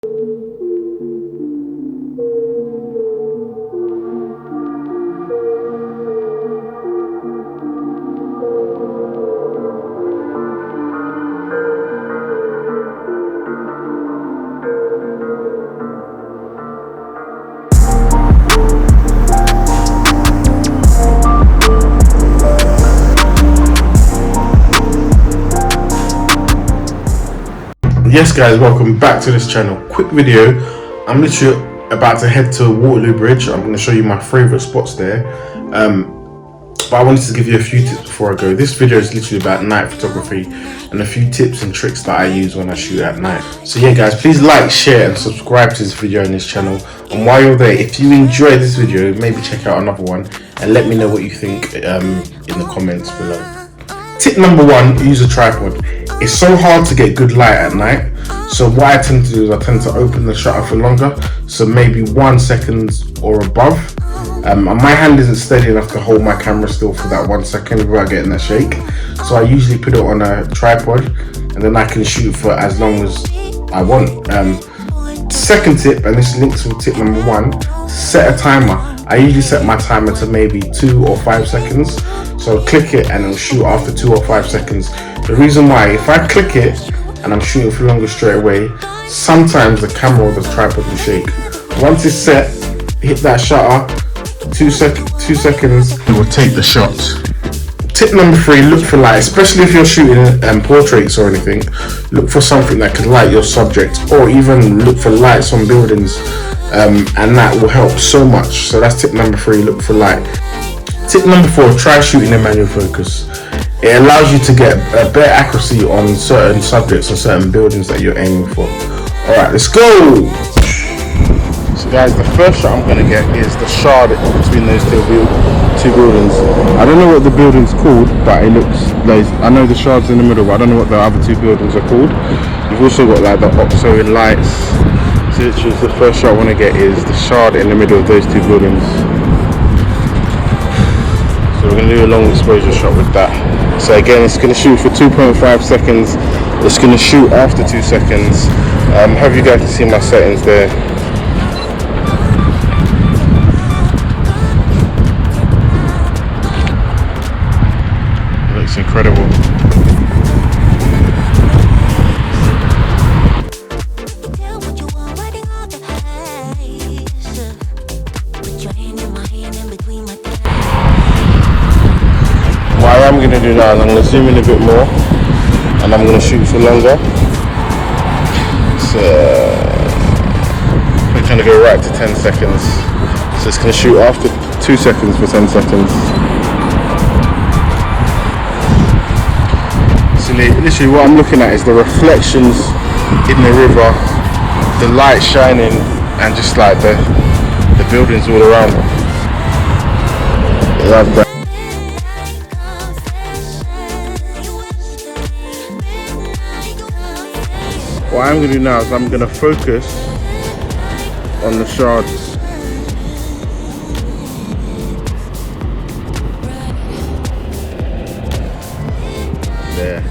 Yes guys, welcome back to this channel. Quick video. I'm literally about to head to Waterloo Bridge. I'm going to show you my favourite spots there, but I wanted to give you a few tips before I go. This video is literally about night photography and a few tips and tricks that I use when I shoot at night. So yeah guys, please like, share and subscribe to this video on this channel, and while you're there, if you enjoy this video, maybe check out another one and let me know what you think in the comments below. Tip number one, use a tripod. It's so hard to get good light at night, so what I tend to do is I tend to open the shutter for longer, so maybe 1 second or above. My hand isn't steady enough to hold my camera still for that 1 second without getting that shake, so I usually put it on a tripod and then I can shoot for as long as I want. Second tip, and this links with tip number one, set a timer. I usually set my timer to maybe 2 or 5 seconds. So click it and it'll shoot after 2 or 5 seconds. The reason why, if I click it and I'm shooting for longer straight away, sometimes the camera or the tripod will shake. Once it's set, hit that shutter, 2 seconds, it will take the shot. Tip number three, look for light, especially if you're shooting portraits or anything. Look for something that can light your subject, or even look for lights on buildings, and that will help so much. So that's tip number three, look for light. Tip number four, try shooting in manual focus. It allows you to get a better accuracy on certain subjects and certain buildings that you're aiming for. Alright, let's go! So guys, the first shot I'm going to get is the shard between those two buildings. I don't know what the building's called, but it looks like, I know the shard's in the middle, but I don't know what the other two buildings are called. You've also got like the OXO lights. So literally the first shot I want to get is the shard in the middle of those two buildings. So we're going to do a long exposure shot with that. So again, it's going to shoot for 2.5 seconds. It's going to shoot after 2 seconds. Hope you guys can see my settings there. It looks incredible. What I'm going to do now is I'm going to zoom in a bit more and I'm going to shoot for longer. So we're going to go right to 10 seconds. So it's going to shoot after 2 seconds for 10 seconds. So literally what I'm looking at is the reflections in the river, the light shining, and just like the buildings all around. Love that. What I'm going to do now is I'm going to focus on the shards. There.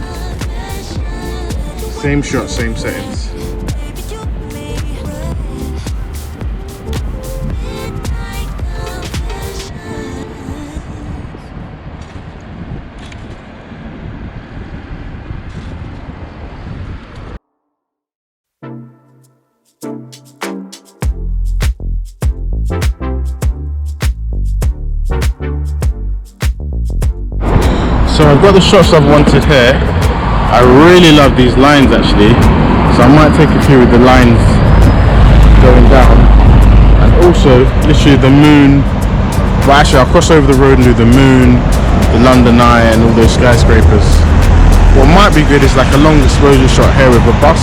Same shot, same settings. So I've got the shots I've wanted here. I really love these lines actually, so I might take a few with the lines going down, and also literally the moon. Well, actually I'll cross over the road and do the moon, the London Eye and all those skyscrapers. What might be good is like a long exposure shot here with a bus.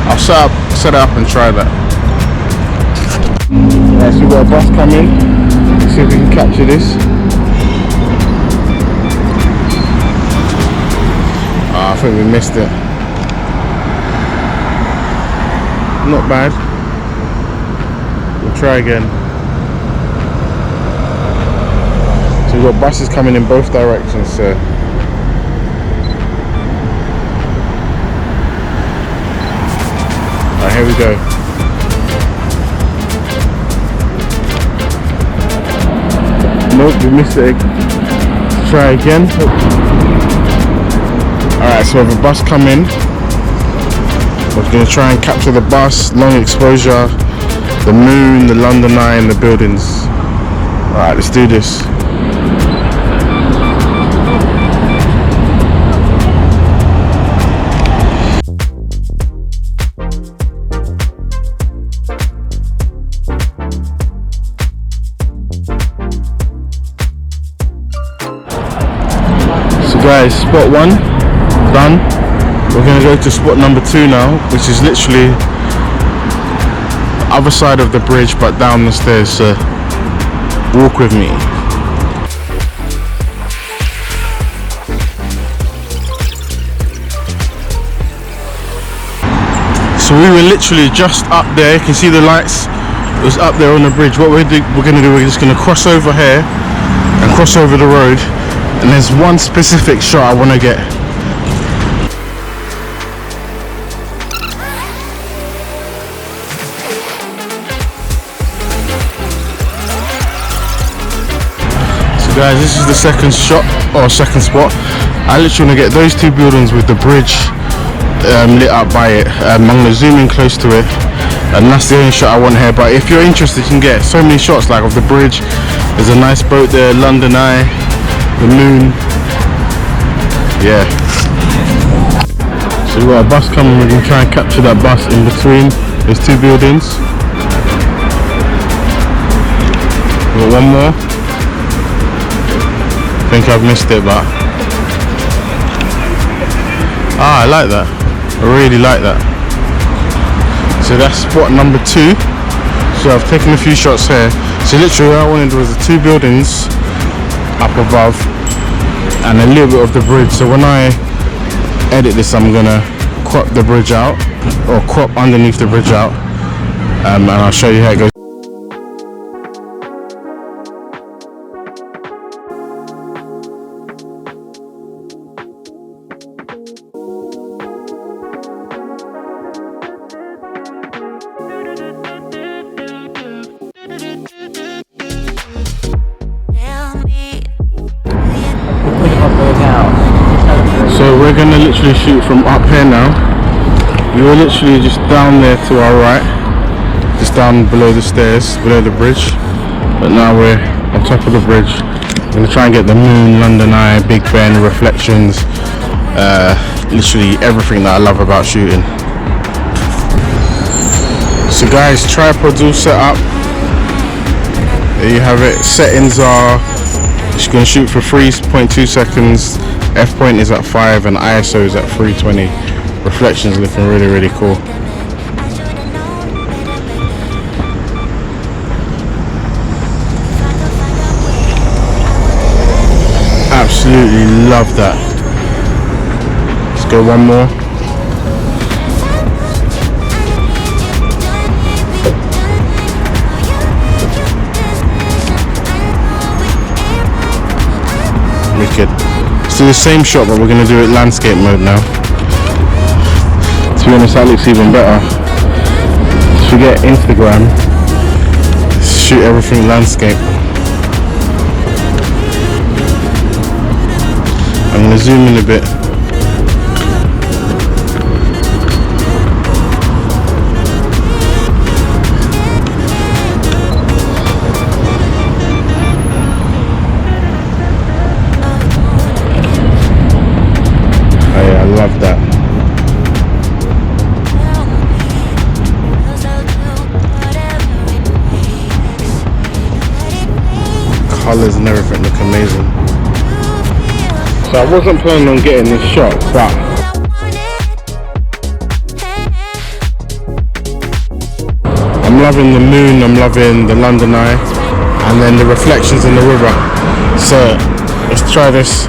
I'll set it up and try that. Alright, so we've got a bus coming. Let's see if we can capture this. I think we missed it. Not bad. We'll try again. So we've got buses coming in both directions, so alright, here we go. Nope, we missed it. Let's try again. Alright, so we have a bus coming. We're going to try and capture the bus, long exposure, the moon, the London Eye and the buildings. Alright, let's do this. So guys, spot 1 done. We're going to go to spot number 2 now, which is literally the other side of the bridge but down the stairs, so walk with me. So we were literally just up there, you can see the lights, it was up there on the bridge. What we're going to do, we're just going to cross over here and cross over the road, and there's one specific shot I want to get. Guys, this is the second shot or second spot. I literally want to get those 2 buildings with the bridge lit up by it. I'm going to zoom in close to it, and that's the only shot I want here. But if you're interested, you can get so many shots like of the bridge. There's a nice boat there, London Eye, the moon. Yeah. So we've got a bus coming. We're going to try and capture that bus in between those 2 buildings. We've got one more. I think I've missed it, but I like that. I really like that. So that's spot number 2. So I've taken a few shots here. So literally what I wanted was the 2 buildings up above and a little bit of the bridge. So when I edit this, I'm gonna crop the bridge out, or crop underneath the bridge out, and I'll show you how it goes. So we're going to literally shoot from up here now. We were literally just down there to our right, just down below the stairs, below the bridge, but now we're on top of the bridge. I'm going to try and get the moon, London Eye, Big Ben, reflections, literally everything that I love about shooting. So guys, tripod's all set up. There you have it. Settings are, just going to shoot for 3.2 seconds. F point is at 5 and ISO is at 320. Reflections looking really, really cool. Absolutely love that. Let's go one more. Wicked. So the same shot, but we're going to do it landscape mode now. To be honest, that looks even better. Forget Instagram, shoot everything landscape. I'm going to zoom in a bit. I love that. Colours and everything look amazing. So I wasn't planning on getting this shot, but I'm loving the moon, I'm loving the London Eye, and then the reflections in the river. So let's try this.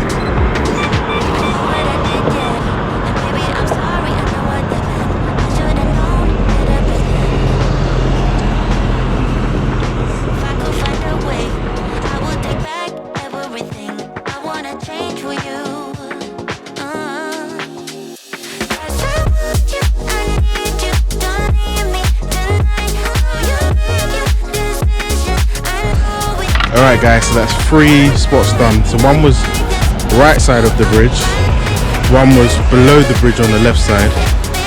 Alright Alright guys, so that's 3 spots done. So one was right side of the bridge, one was below the bridge on the left side,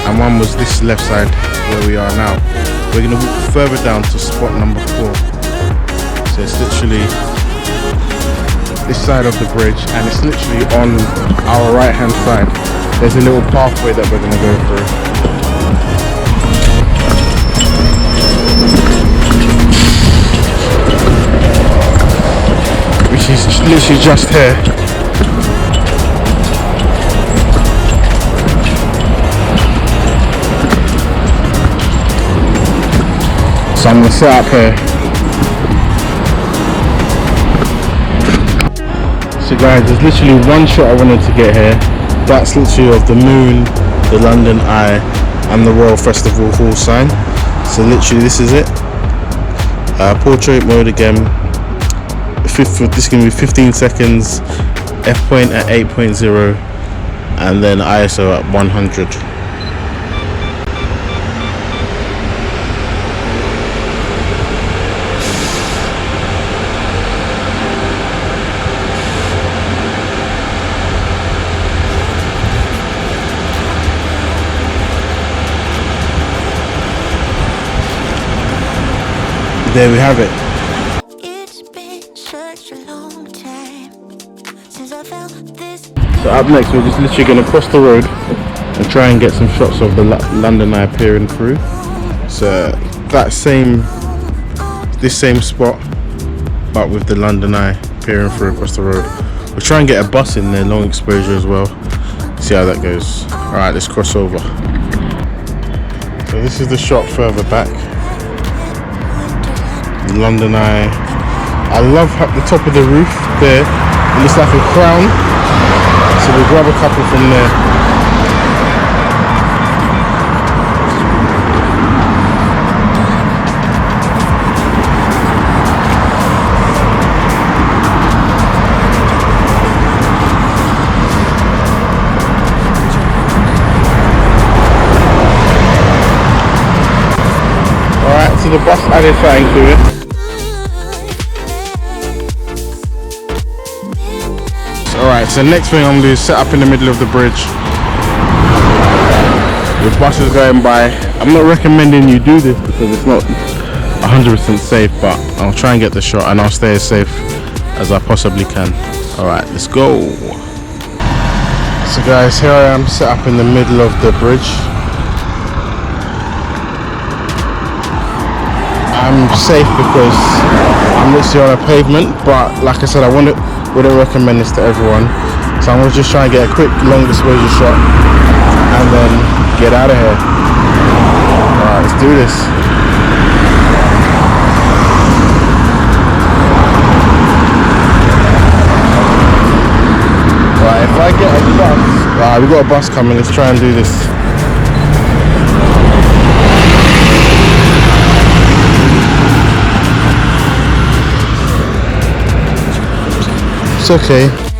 and one was this left side where we are now. We're going to walk further down to spot number 4. So it's literally this side of the bridge, and it's literally on our right hand side. There's a little pathway that we're going to go through. Which is literally just here. So I'm going to set up here. So guys, there's literally one shot I wanted to get here. That's literally of the moon, the London Eye, and the Royal Festival Hall sign. So literally this is it. Portrait mode again. This is going to be 15 seconds, f-point at 8.0, and then ISO at 100. There we have it. So up next we're just literally going to cross the road and try and get some shots of the London Eye peering through. So this same spot, but with the London Eye peering through across the road. We'll try and get a bus in there, long exposure as well. See how that goes. Alright, let's cross over. So this is the shot further back. London Eye. I love the top of the roof there. It looks like a crown. So we'll grab a couple from there. Alright, so the bus added something to it. Alright, so next thing I'm going to do is set up in the middle of the bridge. The bus is going by. I'm not recommending you do this because it's not 100% safe, but I'll try and get the shot and I'll stay as safe as I possibly can. Alright, let's go. So guys, here I am set up in the middle of the bridge. I'm safe because I'm literally on a pavement, but like I said, I wouldn't recommend this to everyone. So I'm going to just try and get a quick long exposure shot and then get out of here. Alright, let's do this. Right, if I get a bus, right, we've got a bus coming, let's try and do this. It's okay.